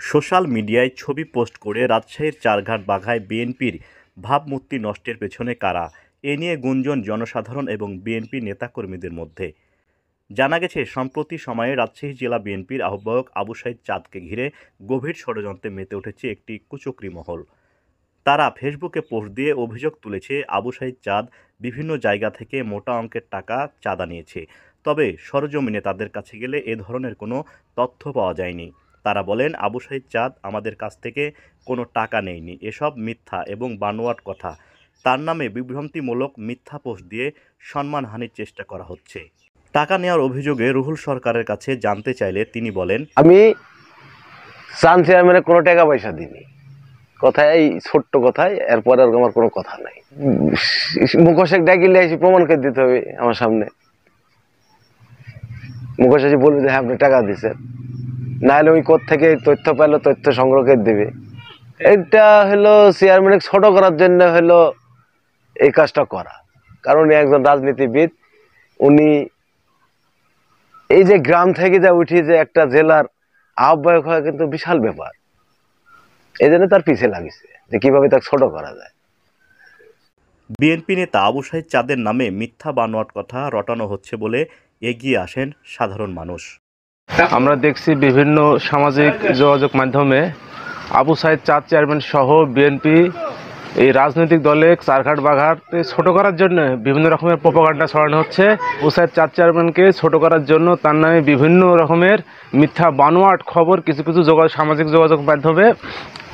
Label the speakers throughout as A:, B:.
A: Social মিডিয়ায় ছবি post করে রাজশাহীর চারঘাট বাঘায় বিএনপির ভাবমূর্তি নষ্টের পেছনে কারা, এ নিয়ে গুঞ্জন জনসাধারণ এবং বিএনপি নেতাকর্মীদের মধ্যে। জানা গেছে, সম্প্রতি সময়ে রাজশাহী জেলা বিএনপির আহ্বায়ক আবু সাঈদ চাঁদকে ঘিরে গভীর ষড়যন্ত্রে মেতে উঠেছে একটি কুচক্রী মহল। তারা ফেসবুকে পোস্ট দিয়ে অভিযোগ তুলেছে, আবু সাঈদ চাঁদ বিভিন্ন জায়গা থেকে মোটা অঙ্কের টাকা চাঁদা নিয়েছে। তবে সরেজমিনে তাদের কাছে গেলে এ ধরনের কোনো তথ্য পাওয়া যায়নি। তারা বলেন, আবু সাঈদ চাঁদ আমাদের কাছ থেকে কোনো টাকা নেয়নি, এসব মিথ্যা এবং বানোয়াট কথা। তার নামে বিভ্রান্তিমূলক মিথ্যা পোস্ট দিয়ে সম্মানহানির চেষ্টা করা হচ্ছে। টাকা নেওয়ার অভিযোগে রুহুল সরকারের কাছে জানতে চাইলে তিনি বলেন,
B: আমি চান চেয়ারম্যানের কোনো টাকা পয়সা দিইনি। কথায় এই ছোট্ট কথায়, এরপর আর আমার কোনো কথা নাই। মুখোশেক ডাকিলে এসে প্রমাণ করে দিতে হবে আমার সামনে। মুখোশ এসে বলবে যে হ্যাঁ আপনি টাকা দিচ্ছেন, নাহলে ওই কোথা থেকে তথ্য পেলো তথ্য সংগ্রহ করে দেবে। এটা হলো চেয়ারম্যান ছোট করার জন্য হলো এই কাজটা করা। কারণ উনি একজন রাজনীতিবিদ, উনি এই যে গ্রাম থেকে যা উঠে যে একটা জেলার আহ্বায়ক হয় কিন্তু বিশাল ব্যাপার। এই জন্য তার পিছিয়ে লাগিছে যে কিভাবে তাকে ছোট করা যায়।
A: বিএনপি নেতা আবু সাঈদ চাঁদের নামে মিথ্যা বানোয়াট কথা রটানো হচ্ছে বলে এগিয়ে আসেন সাধারণ মানুষ।
C: আমরা দেখছি বিভিন্ন সামাজিক যোগাযোগ মাধ্যমে আবু সাঈদ চাঁদ চেয়ারম্যান সহ বিএনপি এই রাজনৈতিক দলে চারঘাট বাঘাটে ছোট করার জন্য বিভিন্ন রকমের প্রোপাগান্ডা ছড়ানো হচ্ছে। আবু সাঈদ চাঁদ চেয়ারম্যানকে ছোট করার জন্য তার নামে বিভিন্ন রকমের মিথ্যা বানোয়াট খবর কিছু কিছু সামাজিক যোগাযোগ মাধ্যমে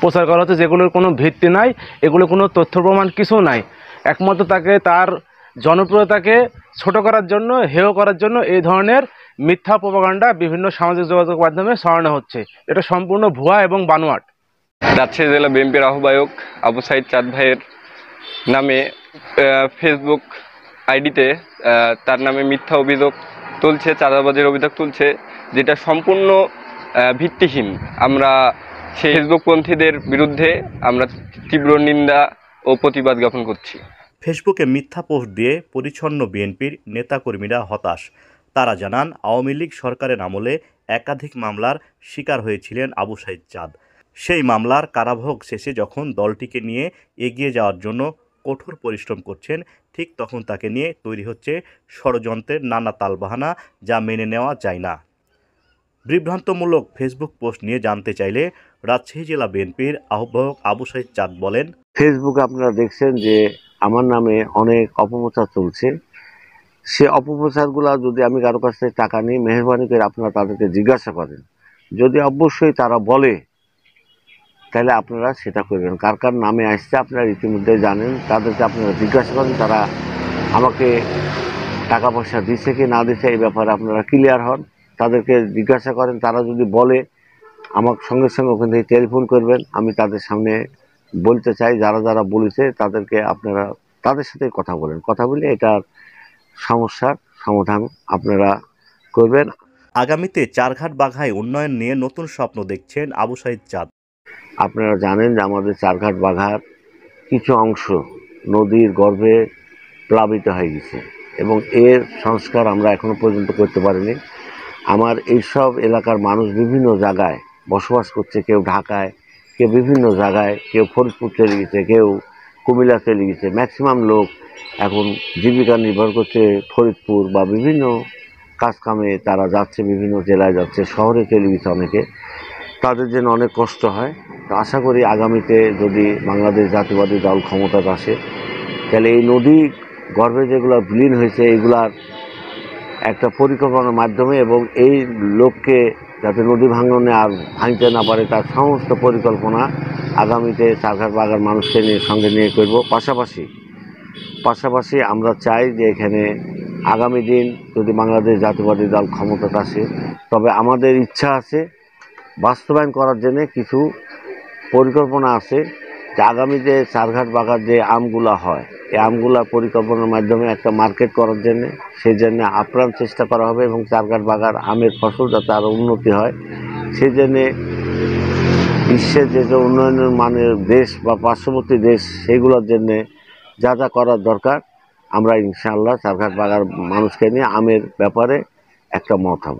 C: প্রচার করা হচ্ছে, যেগুলোর কোনো ভিত্তি নাই, এগুলো কোনো তথ্য প্রমাণ কিছু নাই। একমাত্র তাকে তার জনপ্রিয়তাকে ছোট করার জন্য, হেয় করার জন্য এই ধরনের মিথ্যা প্রোপাগান্ডা বিভিন্ন সামাজিক যোগাযোগ মাধ্যমে ছড়ানো হচ্ছে। এটা সম্পূর্ণ ভুয়া এবং বানোয়াট।
D: রাজশাহী জেলা বিএনপির আহ্বায়ক আবু সাঈদ চাঁদ ভাইয়ের নামে ফেসবুক আইডিতে তার নামে মিথ্যা অভিযোগ তুলছে, চাঁদাবাজির অভিযোগ তুলছে, যেটা সম্পূর্ণ ভিত্তিহীন। আমরা সেই ফেসবুকপন্থীদের বিরুদ্ধে আমরা তীব্র নিন্দা ও প্রতিবাদ জ্ঞাপন করছি।
A: ফেসবুকে মিথ্যা পোস্ট দিয়ে পরিচ্ছন্ন বিএনপির নেতাকর্মীরা হতাশ। তারা জানান, আওয়ামী লীগ সরকারের আমলে একাধিক মামলার শিকার হয়েছিলেন আবু সাঈদ চাঁদ। সেই মামলার কারাভোগ শেষে যখন দলটিকে নিয়ে এগিয়ে যাওয়ার জন্য কঠোর পরিশ্রম করছেন, ঠিক তখন তাকে নিয়ে তৈরি হচ্ছে ষড়যন্ত্রের নানা তালবাহানা, যা মেনে নেওয়া যায় না। বিভ্রান্তমূলক ফেসবুক পোস্ট নিয়ে জানতে চাইলে রাজশাহী জেলা বিএনপির আহ্বায়ক আবু সাঈদ চাঁদ বলেন,
B: ফেসবুকে আপনারা দেখছেন যে আমার নামে অনেক অপপ্রচার চলছে। সে অপপ্রচারগুলো যদি আমি কারো কাছ থেকে টাকা নিই, মেহরবানি করে আপনারা তাদেরকে জিজ্ঞাসা করেন। যদি অবশ্যই তারা বলে তাহলে আপনারা সেটা করবেন। কার কার নামে আসছে আপনারা ইতিমধ্যে জানেন, তাদেরকে আপনারা জিজ্ঞাসা করেন তারা আমাকে টাকা পয়সা দিচ্ছে কি না দিচ্ছে এই ব্যাপারে আপনারা ক্লিয়ার হন। তাদেরকে জিজ্ঞাসা করেন, তারা যদি বলে আমার সঙ্গে সঙ্গে ওখান থেকে টেলিফোন করবেন। আমি তাদের সামনে বলতে চাই, যারা যারা বলেছে তাদেরকে আপনারা তাদের সাথে কথা বলেন, কথা বলে এটার সমস্যার সমাধান আপনারা করবেন।
A: আগামীতে চারঘাট বাঘায় উন্নয়ন নিয়ে নতুন স্বপ্ন দেখছেন আবু সাঈদ চাঁদ।
B: আপনারা জানেন যে আমাদের চারঘাট বাঘার কিছু অংশ নদীর গর্ভে প্লাবিত হয়ে গেছে এবং এর সংস্কার আমরা এখনো পর্যন্ত করতে পারিনি। আমার এইসব এলাকার মানুষ বিভিন্ন জায়গায় বসবাস করছে, কেউ ঢাকায়, কেউ বিভিন্ন জায়গায়, কেউ ফরিদপুর চলে গেছে, কেউ কুমিল্লা চলে গেছে। ম্যাক্সিমাম লোক এখন জীবিকা নির্ভর করছে ফরিদপুর বা বিভিন্ন কাজকামে তারা যাচ্ছে, বিভিন্ন জেলায় যাচ্ছে, শহরে চলে গেছে অনেকে। তাদের জন্য অনেক কষ্ট হয়। তো আশা করি আগামীতে যদি বাংলাদেশ জাতীয়বাদী দল ক্ষমতায় আসে, তাহলে এই নদী গর্ভে যেগুলো বিলীন হয়েছে এইগুলার একটা পরিকল্পনার মাধ্যমে এবং এই লোককে যাতে নদী ভাঙনে আর ভাঙতে না পারে তার সমস্ত পরিকল্পনা আগামীতে চারঘাট বাঘার মানুষকে নিয়ে সঙ্গে নিয়ে করব। পাশাপাশি আমরা চাই যে এখানে আগামী দিন যদি বাংলাদেশ জাতীয়বাদী দল ক্ষমতায় আসে, তবে আমাদের ইচ্ছা আছে বাস্তবায়ন করার জন্য কিছু পরিকল্পনা আছে যে আগামীতে চারঘাট বাঘার যে আমগুলা হয় এই আমগুলা পরিকল্পনার মাধ্যমে একটা মার্কেট করার জন্য, সেই জন্য আপ্রাণ চেষ্টা করা হবে এবং চারঘাট বাঘার আমের ফসল যাতে আরও উন্নতি হয় সেই জন্যে বিশ্বের যে যে উন্নয়নের মানের দেশ বা পার্শ্ববর্তী দেশ সেইগুলোর জন্যে যা যা করার দরকার আমরা ইনশাআল্লাহ চারঘাট বাঘার মানুষকে নিয়ে আমের ব্যাপারে একটা মত হব।